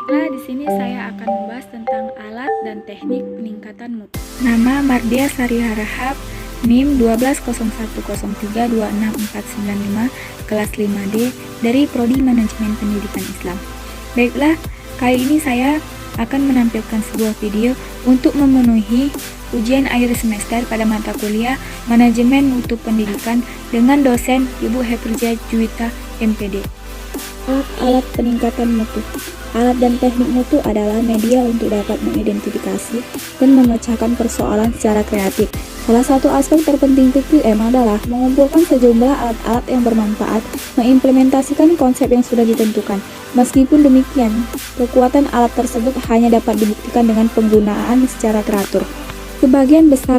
Baiklah, di sini saya akan membahas tentang alat dan teknik peningkatan mutu. Nama Mardia Sari Harahap, NIM 12010326495, kelas 5D dari Prodi Manajemen Pendidikan Islam. Baiklah, kali ini saya akan menampilkan sebuah video untuk memenuhi ujian akhir semester pada mata kuliah Manajemen Mutu Pendidikan dengan dosen Ibu Heprijah Juwita, MPD. Alat peningkatan mutu. Alat dan teknik mutu adalah media untuk dapat mengidentifikasi dan memecahkan persoalan secara kreatif. Salah satu aspek terpenting TQM adalah mengumpulkan sejumlah alat-alat yang bermanfaat, mengimplementasikan konsep yang sudah ditentukan. Meskipun demikian, kekuatan alat tersebut hanya dapat dibuktikan dengan penggunaan secara teratur. Sebagian besar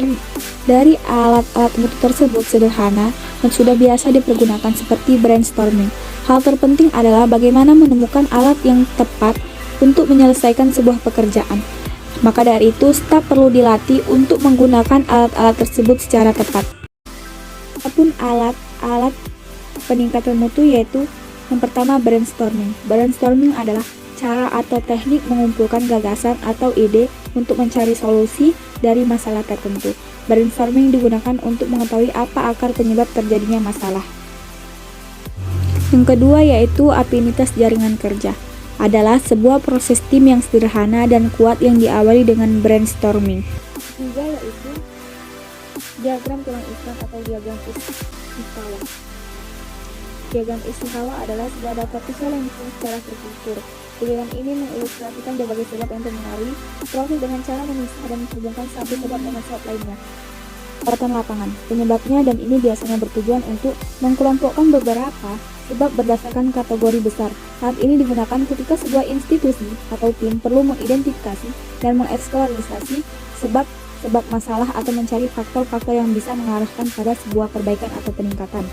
dari alat-alat mutu tersebut sederhana dan sudah biasa dipergunakan seperti brainstorming. Hal terpenting adalah bagaimana menemukan alat yang tepat untuk menyelesaikan sebuah pekerjaan. Maka dari itu, staf perlu dilatih untuk menggunakan alat-alat tersebut secara tepat. Adapun alat peningkatan mutu yaitu yang pertama brainstorming. Brainstorming adalah cara atau teknik mengumpulkan gagasan atau ide untuk mencari solusi dari masalah tertentu. Brainstorming digunakan untuk mengetahui apa akar penyebab terjadinya masalah. Yang kedua yaitu afinitas jaringan kerja. Adalah sebuah proses tim yang sederhana dan kuat yang diawali dengan brainstorming. Ketiga yaitu diagram tulang ikan atau diagram Ishikawa. Diagram Ishikawa adalah sebuah daftar visual yang disusun secara terstruktur. Diagram ini mengilustrasikan berbagai sebab yang mempengaruhi proses dengan cara memisah dan menghubungkan satu sebab dengan sebab lainnya. Pengamatan lapangan. Penyebabnya dan ini biasanya bertujuan untuk mengkelompokkan beberapa sebab berdasarkan kategori besar. Saat ini digunakan ketika sebuah institusi atau tim perlu mengidentifikasi dan mengeksplorasi sebab masalah atau mencari faktor-faktor yang bisa mengarahkan pada sebuah perbaikan atau peningkatan.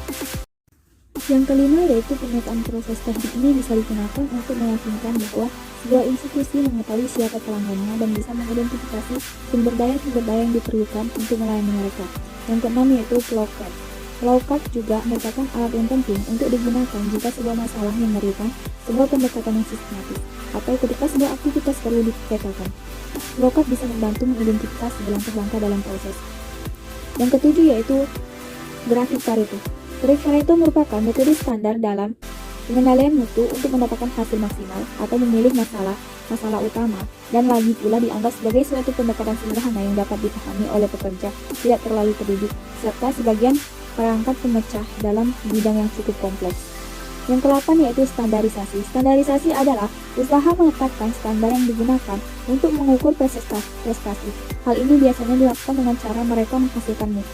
Yang kelima yaitu pemetaan. Proses teknik ini bisa digunakan untuk meyakinkan bahwa sebuah institusi mengetahui siapa pelanggannya dan bisa mengidentifikasi sumber daya yang diperlukan untuk melayani mereka. Yang keenam yaitu flowchart. Flowchart juga merupakan alat yang penting untuk digunakan jika sebuah masalah memerlukan sebuah pendekatan yang sistematis atau ketika sebuah aktivitas perlu dipetakan. Flowchart bisa membantu mengidentifikasi langkah-langkah dalam proses. Yang ketujuh yaitu grafik Pareto. Grafik Pareto merupakan metode standar dalam pengendalian mutu untuk mendapatkan hasil maksimal atau memilih masalah utama, dan lagi pula dianggap sebagai suatu pendekatan sederhana yang dapat dipahami oleh pekerja, tidak terlalu terdidik, serta sebagian perangkat pemecah dalam bidang yang cukup kompleks. Yang ke-8 yaitu standarisasi. Standarisasi adalah usaha menetapkan standar yang digunakan untuk mengukur prestasi. Hal ini biasanya dilakukan dengan cara mereka menghasilkan mutu.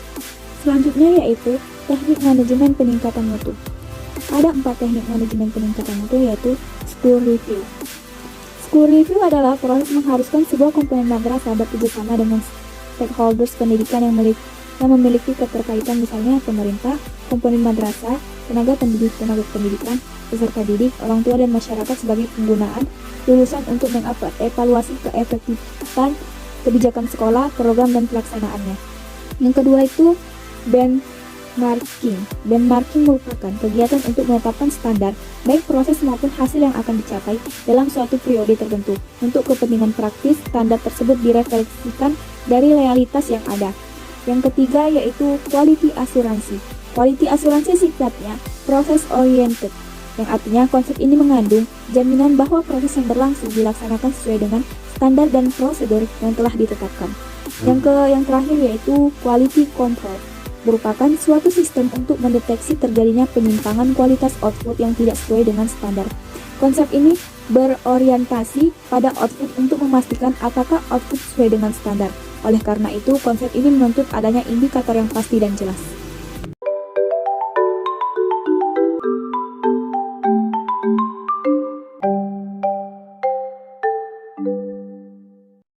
Selanjutnya yaitu teknik manajemen peningkatan mutu. Ada 4 teknik manajemen peningkatan mutu yaitu school review. School review adalah proses mengharuskan sebuah komponen madrasah bekerjasama dengan stakeholders pendidikan yang memiliki keterkaitan, misalnya pemerintah, komponen madrasah, tenaga pendidikan, peserta didik, orang tua dan masyarakat sebagai penggunaan lulusan untuk mengevaluasi keefektifan kebijakan sekolah, program dan pelaksanaannya. Yang kedua itu benchmarking. Benchmarking merupakan kegiatan untuk menetapkan standar, baik proses maupun hasil yang akan dicapai dalam suatu periode tertentu. Untuk kepentingan praktis, standar tersebut direfleksikan dari realitas yang ada. Yang ketiga yaitu quality asuransi. Quality asuransi sifatnya proses oriented, yang artinya konsep ini mengandung jaminan bahwa proses yang berlangsung dilaksanakan sesuai dengan standar dan prosedur yang telah ditetapkan. Yang terakhir yaitu quality control, merupakan suatu sistem untuk mendeteksi terjadinya penyimpangan kualitas output yang tidak sesuai dengan standar. Konsep ini berorientasi pada output untuk memastikan apakah output sesuai dengan standar. Oleh karena itu, konsep ini menuntut adanya indikator yang pasti dan jelas.